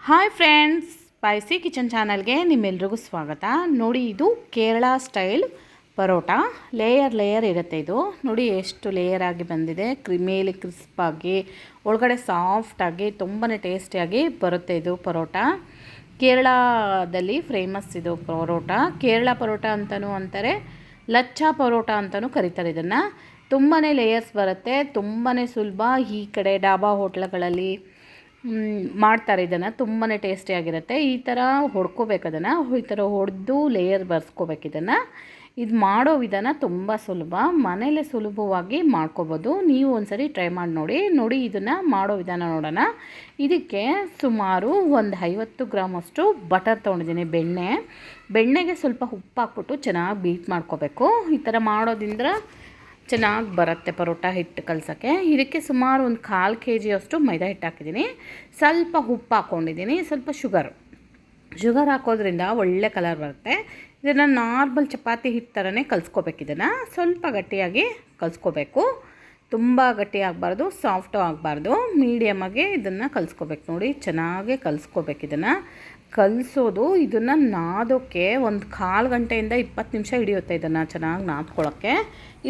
Hi friends, spicy kitchen ಚಾನಲ್ಗೆ ನಿಮ್ಮೆಲ್ರಿಗೂ ಸ್ವಾಗತ. ನೋಡಿ, ಇದು ಕೇರಳ ಸ್ಟೈಲ್ ಪರೋಟ. ಲೇಯರ್ ಇರುತ್ತೆ. ಇದು ನೋಡಿ ಎಷ್ಟು ಲೇಯರ್ ಆಗಿ ಬಂದಿದೆ. ಮೇಲೆ ಕ್ರಿಸ್ಪಾಗಿ, ಒಳಗಡೆ ಸಾಫ್ಟಾಗಿ, ತುಂಬಾ ಟೇಸ್ಟಿಯಾಗಿ ಬರುತ್ತೆ ಇದು ಪರೋಟ. ಕೇರಳದಲ್ಲಿ ಫೇಮಸ್ ಇದು ಪರೋಟ. ಕೇರಳ ಪರೋಟ ಅಂತಲೂ ಅಂತಾರೆ, ಲಚ್ಚಾ ಪರೋಟ ಅಂತಲೂ ಕರೀತಾರೆ ಇದನ್ನು. ತುಂಬಾ ಲೇಯರ್ಸ್ ಬರುತ್ತೆ, ತುಂಬಾ ಸುಲಭ. ಈ ಕಡೆ ಡಾಬಾ ಹೋಟ್ಲುಗಳಲ್ಲಿ ಮಾಡ್ತಾರೆ ಇದನ್ನು. ತುಂಬಾ ಟೇಸ್ಟಿಯಾಗಿರುತ್ತೆ. ಈ ಥರ ಹೊಡ್ಕೋಬೇಕು ಅದನ್ನು. ಈ ಥರ ಹೊಡೆದು ಲೇಯರ್ ಬರ್ಸ್ಕೋಬೇಕು ಇದನ್ನು. ಇದು ಮಾಡೋ ವಿಧಾನ ತುಂಬ ಸುಲಭ. ಮನೇಲೆ ಸುಲಭವಾಗಿ ಮಾಡ್ಕೋಬೋದು. ನೀವು ಒಂದ್ಸರಿ ಟ್ರೈ ಮಾಡಿ ನೋಡಿ. ಇದನ್ನು ಮಾಡೋ ವಿಧಾನ ನೋಡೋಣ. ಇದಕ್ಕೆ ಸುಮಾರು ಒಂದು 50 ಗ್ರಾಮಷ್ಟು ಬಟರ್ ತೊಗೊಂಡಿದ್ದೀನಿ. ಬೆಣ್ಣೆಗೆ ಸ್ವಲ್ಪ ಉಪ್ಪು ಹಾಕ್ಬಿಟ್ಟು ಚೆನ್ನಾಗಿ ಬೀಟ್ ಮಾಡ್ಕೋಬೇಕು. ಈ ಥರ ಮಾಡೋದ್ರಿಂದ ಚೆನ್ನಾಗಿ ಬರುತ್ತೆ ಪರೋಟ ಹಿಟ್ಟು ಕಲಸೋಕ್ಕೆ. ಇದಕ್ಕೆ ಸುಮಾರು ಒಂದು 1/4 kg ಮೈದಾ ಹಿಟ್ಟು ಹಾಕಿದ್ದೀನಿ. ಸ್ವಲ್ಪ ಉಪ್ಪು ಹಾಕ್ಕೊಂಡಿದ್ದೀನಿ, ಸ್ವಲ್ಪ ಶುಗರ್ ಹಾಕೋದ್ರಿಂದ ಒಳ್ಳೆ ಕಲರ್ ಬರುತ್ತೆ. ಇದನ್ನು ನಾರ್ಮಲ್ ಚಪಾತಿ ಹಿಟ್ಟು ಥರನೇ ಕಲಿಸ್ಕೋಬೇಕು. ಇದನ್ನು ಸ್ವಲ್ಪ ಗಟ್ಟಿಯಾಗಿ ಕಲಿಸ್ಕೋಬೇಕು. ತುಂಬ ಗಟ್ಟಿ ಆಗಬಾರ್ದು, ಸಾಫ್ಟು ಆಗಬಾರ್ದು, ಮೀಡಿಯಮಾಗಿ ಇದನ್ನು ಕಲಿಸ್ಕೋಬೇಕು. ನೋಡಿ, ಚೆನ್ನಾಗಿ ಕಲಿಸ್ಕೋಬೇಕು. ಇದನ್ನು ಕಲಿಸೋದು, ಇದನ್ನು ನಾದೋಕ್ಕೆ ಒಂದು 1/4 ಗಂಟೆಯಿಂದ 20 ನಿಮಿಷ ಹಿಡಿಯುತ್ತೆ. ಇದನ್ನು ಚೆನ್ನಾಗಿ ನಾದ್ಕೊಳ್ಳೋಕ್ಕೆ.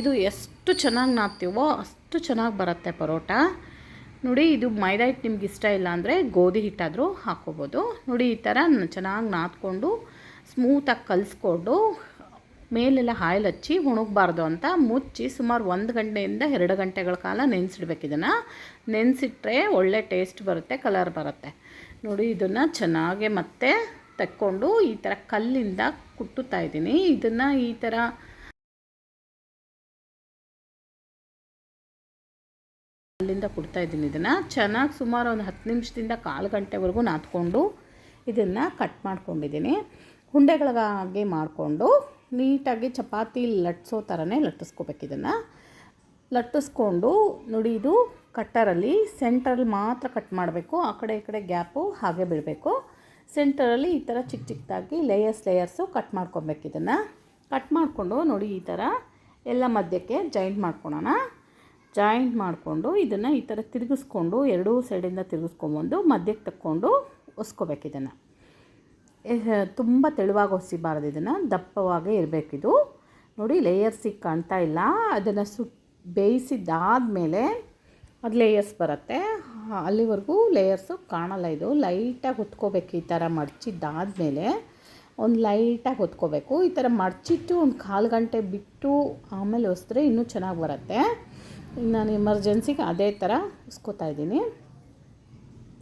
ಇದು ಎಷ್ಟು ಚೆನ್ನಾಗಿ ನಾದ್ತೀವೋ ಅಷ್ಟು ಚೆನ್ನಾಗಿ ಬರುತ್ತೆ ಪರೋಟ. ನೋಡಿ, ಇದು ಮೈದಾ ಹಿಟ್ಟು ನಿಮ್ಗೆ ಇಷ್ಟ ಇಲ್ಲ ಅಂದರೆ ಗೋಧಿ ಹಿಟ್ಟಾದರೂ ಹಾಕ್ಕೋಬೋದು. ನೋಡಿ, ಈ ಥರ ಚೆನ್ನಾಗಿ ನಾದ್ಕೊಂಡು ಸ್ಮೂತಾಗಿ ಕಲಿಸ್ಕೊಂಡು ಮೇಲೆಲ್ಲ ಆಯಿಲ್ ಹಚ್ಚಿ ಒಣಗಬಾರ್ದು ಅಂತ ಮುಚ್ಚಿ ಸುಮಾರು 1 ಗಂಟೆಯಿಂದ 2 ಗಂಟೆಗಳ ಕಾಲ ನೆನೆಸಿಡ್ಬೇಕು. ಇದನ್ನು ನೆನೆಸಿಟ್ರೆ ಒಳ್ಳೆ ಟೇಸ್ಟ್ ಬರುತ್ತೆ, ಕಲರ್ ಬರುತ್ತೆ. ನೋಡಿ, ಇದನ್ನು ಚೆನ್ನಾಗೆ ಮತ್ತೆ ತಕ್ಕೊಂಡು ಈ ಥರ ಕಲ್ಲಿಂದ ಕುಟ್ಟುತ್ತಾ ಇದ್ದೀನಿ. ಇದನ್ನು ಈ ಥರ ಕಲ್ಲಿಂದ ಕುಡ್ತಾ ಇದ್ದೀನಿ. ಇದನ್ನು ಚೆನ್ನಾಗಿ ಸುಮಾರು ಒಂದು 10 ನಿಮಿಷದಿಂದ 1/4 ಗಂಟೆವರೆಗೂ ನಾದ್ಕೊಂಡು ಇದನ್ನು ಕಟ್ ಮಾಡ್ಕೊಂಡಿದ್ದೀನಿ. ಉಂಡೆಗಳಾಗಿ ಮಾಡಿಕೊಂಡು ನೀಟಾಗಿ ಚಪಾತಿ ಲಟ್ಟಿಸೋ ಥರನೇ ಲಟ್ಟಿಸ್ಕೋಬೇಕು. ಇದನ್ನು ಲಟ್ಟಿಸ್ಕೊಂಡು ನೋಡಿ, ಇದು ಕಟ್ಟರಲ್ಲಿ ಸೆಂಟ್ರಲ್ಲಿ ಮಾತ್ರ ಕಟ್ ಮಾಡಬೇಕು. ಆ ಕಡೆ ಈ ಕಡೆ ಗ್ಯಾಪು ಹಾಗೆ ಬಿಡಬೇಕು. ಸೆಂಟರಲ್ಲಿ ಈ ಥರ ಚಿಕ್ಕದಾಗಿ ಲೇಯರ್ಸು ಕಟ್ ಮಾಡ್ಕೊಬೇಕು. ಇದನ್ನು ಕಟ್ ಮಾಡಿಕೊಂಡು ನೋಡಿ, ಈ ಥರ ಎಲ್ಲ ಮಧ್ಯಕ್ಕೆ ಜಾಯಿಂಟ್ ಮಾಡ್ಕೊಳ್ಳೋಣ. ಜಾಯಿಂಟ್ ಮಾಡಿಕೊಂಡು ಇದನ್ನು ಈ ಥರ ತಿರುಗಿಸ್ಕೊಂಡು ಎರಡೂ ಸೈಡಿಂದ ತಿರುಗಿಸ್ಕೊಂಬಂದು ಮಧ್ಯಕ್ಕೆ ತಕ್ಕೊಂಡು ಒಸ್ಕೋಬೇಕು. ಇದನ್ನು ತುಂಬ ತೆಳುವಾಗಿ ಒಸಿಬಾರ್ದು, ಇದನ್ನು ದಪ್ಪವಾಗೇ ಇರಬೇಕಿದು. ನೋಡಿ, ಲೇಯರ್ಸಿಗೆ ಕಾಣ್ತಾ ಇಲ್ಲ. ಅದನ್ನು ಬೇಯಿಸಿದ್ದಾದಮೇಲೆ ಅದು ಲೇಯರ್ಸ್ ಬರುತ್ತೆ. ಅಲ್ಲಿವರೆಗೂ ಲೇಯರ್ಸು ಕಾಣಲ್ಲ. ಇದು ಲೈಟಾಗಿ ಹೊತ್ಕೋಬೇಕು. ಈ ಥರ ಮಡಚಿದ್ದಾದಮೇಲೆ ಒಂದು ಲೈಟಾಗಿ ಹೊತ್ಕೋಬೇಕು. ಈ ಥರ ಮಡಚಿಟ್ಟು ಒಂದು 1/4 ಗಂಟೆ ಬಿಟ್ಟು ಆಮೇಲೆ ಒಸಿದ್ರೆ ಇನ್ನೂ ಚೆನ್ನಾಗಿ ಬರುತ್ತೆ. ನಾನು ಎಮರ್ಜೆನ್ಸಿಗೆ ಅದೇ ಥರ ಉಸ್ಕೋತಾ ಇದ್ದೀನಿ.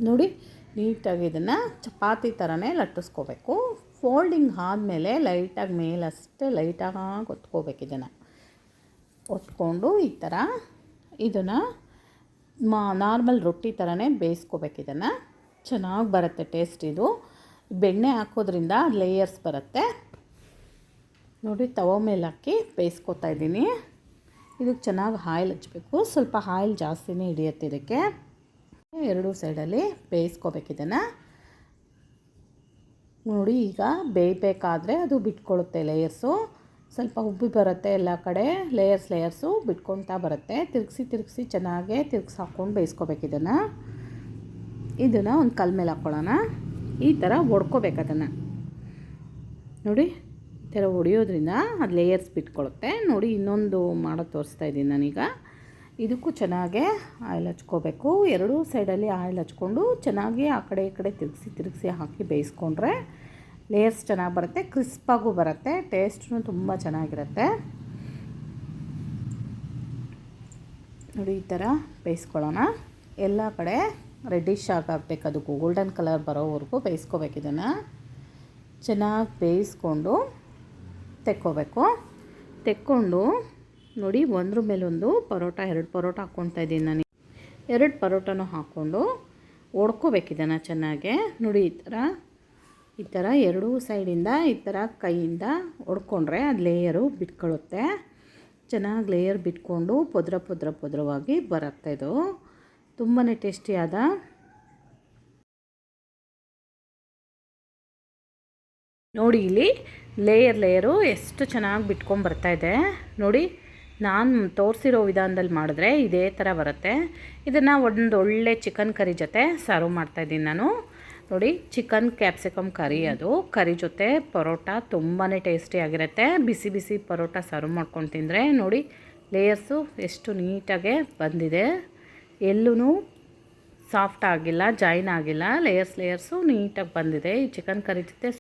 ನೋಡಿ, ನೀಟಾಗಿ ಇದನ್ನು ಚಪಾತಿ ಥರನೇ ಲಟ್ಟಿಸ್ಕೋಬೇಕು. ಫೋಲ್ಡಿಂಗ್ ಆದಮೇಲೆ ಲೈಟಾಗಿ ಮೇಲಷ್ಟೇ ಲೈಟಾಗಿ ಒತ್ಕೋಬೇಕು. ಇದನ್ನು ಒತ್ಕೊಂಡು ಈ ಥರ ಇದನ್ನು ನಾರ್ಮಲ್ ರೊಟ್ಟಿ ಥರನೇ ಬೇಯಿಸ್ಕೋಬೇಕು. ಇದನ್ನು ಚೆನ್ನಾಗಿ ಬರುತ್ತೆ ಟೇಸ್ಟ್. ಇದು ಬೆಣ್ಣೆ ಹಾಕೋದ್ರಿಂದ ಲೇಯರ್ಸ್ ಬರುತ್ತೆ. ನೋಡಿ, ತವ ಮೇಲೆ ಹಾಕಿ ಬೇಯಿಸ್ಕೋತಾ ಇದ್ದೀನಿ. ಇದಕ್ಕೆ ಚೆನ್ನಾಗಿ ಆಯಿಲ್ ಹಚ್ಚಬೇಕು. ಸ್ವಲ್ಪ ಆಯಿಲ್ ಜಾಸ್ತಿನೇ ಹಿಡಿಯುತ್ತೆ ಇದಕ್ಕೆ. ಎರಡೂ ಸೈಡಲ್ಲಿ ಬೇಯಿಸ್ಕೋಬೇಕು. ಇದನ್ನು ನೋಡಿ, ಈಗ ಬೇಯಬೇಕಾದ್ರೆ ಅದು ಬಿಟ್ಕೊಳ್ಳುತ್ತೆ ಲೇಯರ್ಸು. ಸ್ವಲ್ಪ ಉಬ್ಬಿ ಬರುತ್ತೆ. ಎಲ್ಲ ಕಡೆ ಲೇಯರ್ಸು ಬಿಟ್ಕೊಳ್ತಾ ಬರುತ್ತೆ. ತಿರುಗಿಸಿ ಚೆನ್ನಾಗೇ ಹಾಕ್ಕೊಂಡು ಬೇಯಿಸ್ಕೋಬೇಕು. ಇದನ್ನು ಒಂದು ಕಲ್ ಮೇಲೆ ಹಾಕ್ಕೊಳ್ಳೋಣ. ಈ ಥರ ಹೊಡ್ಕೋಬೇಕು ಅದನ್ನು. ನೋಡಿ, ಈ ಥರ ಹೊಡೆಯೋದ್ರಿಂದ ಅದು ಲೇಯರ್ಸ್ ಬಿಟ್ಕೊಳ್ಳುತ್ತೆ. ನೋಡಿ, ಇನ್ನೊಂದು ಮಾಡೋದು ತೋರಿಸ್ತಾ ಇದ್ದೀನಿ ನಾನೀಗ. ಇದಕ್ಕೂ ಚೆನ್ನಾಗೇ ಆಯಿಲ್ ಹಚ್ಕೋಬೇಕು. ಎರಡೂ ಸೈಡಲ್ಲಿ ಆಯಿಲ್ ಹಚ್ಕೊಂಡು ಚೆನ್ನಾಗಿ ಆ ಕಡೆ ಈ ಕಡೆ ತಿರುಗಿಸಿ ಹಾಕಿ ಬೇಯಿಸ್ಕೊಂಡ್ರೆ ಲೇಯರ್ಸ್ ಚೆನ್ನಾಗಿ ಬರುತ್ತೆ, ಕ್ರಿಸ್ಪಾಗೂ ಬರುತ್ತೆ, ಟೇಸ್ಟೂ ತುಂಬ ಚೆನ್ನಾಗಿರುತ್ತೆ. ನೋಡಿ, ಈ ಥರ ಬೇಯಿಸ್ಕೊಳ್ಳೋಣ. ಎಲ್ಲ ಕಡೆ ರೆಡ್ಡಿಶ್ ಆಗಬೇಕು. ಅದು ಗೋಲ್ಡನ್ ಕಲರ್ ಬರೋವರೆಗೂ ಬೇಯಿಸ್ಕೋಬೇಕು. ಇದನ್ನು ಚೆನ್ನಾಗಿ ಬೇಯಿಸ್ಕೊಂಡು ತೆಕ್ಕೊಂಡು ನೋಡಿ, ಒಂದ್ರ ಮೇಲೊಂದು ಪರೋಟ 2 ಪರೋಟ ಹಾಕ್ಕೊಳ್ತಾ ಇದ್ದೀನಿ ನಾನು. 2 ಪರೋಟನೂ ಹಾಕ್ಕೊಂಡು ಒಡ್ಕೋಬೇಕು ಇದನ್ನು ಚೆನ್ನಾಗೆ. ನೋಡಿ, ಈ ಥರ ಎರಡೂ ಸೈಡಿಂದ ಈ ಥರ ಕೈಯಿಂದ ಒಡ್ಕೊಂಡ್ರೆ ಅದು ಲೇಯರು ಬಿಟ್ಕೊಳ್ಳುತ್ತೆ. ಚೆನ್ನಾಗಿ ಲೇಯರ್ ಬಿಟ್ಕೊಂಡು ಪೊದ್ರವಾಗಿ ಬರುತ್ತೆ. ಇದು ತುಂಬಾ ಟೇಸ್ಟಿಯಾದ ನೋಡಿ, ಇಲ್ಲಿ ಲೇಯರು ಎಷ್ಟು ಚೆನ್ನಾಗಿ ಬಿಟ್ಕೊಂಡ್ಬರ್ತಾಯಿದೆ ನೋಡಿ. ನಾನು ತೋರಿಸಿರೋ ವಿಧಾನದಲ್ಲಿ ಮಾಡಿದ್ರೆ ಇದೇ ಥರ ಬರುತ್ತೆ. ಇದನ್ನು ಒಂದು ಒಳ್ಳೆ ಚಿಕನ್ ಕರಿ ಜೊತೆ ಸರ್ವ್ ಮಾಡ್ತಾಯಿದ್ದೀನಿ ನಾನು. ನೋಡಿ ಚಿಕನ್ ಕ್ಯಾಪ್ಸಿಕಮ್ ಕರಿ, ಅದು ಕರಿ ಜೊತೆ ಪರೋಟ ತುಂಬಾ ಟೇಸ್ಟಿಯಾಗಿರುತ್ತೆ. ಬಿಸಿ ಬಿಸಿ ಪರೋಟ ಸರ್ವ್ ಮಾಡ್ಕೊಂಡು ತಿಂದರೆ ನೋಡಿ ಲೇಯರ್ಸು ಎಷ್ಟು ನೀಟಾಗೆ ಬಂದಿದೆ, ಎಲ್ಲೂ ಸಾಫ್ಟ್ ಆಗಿಲ್ಲ, ಜಾಯಿನ್ ಆಗಿಲ್ಲ, ಲೇಯರ್ಸು ನೀಟಾಗಿ ಬಂದಿದೆ. ಈ ಚಿಕನ್ ಕರಿ ಜೊತೆ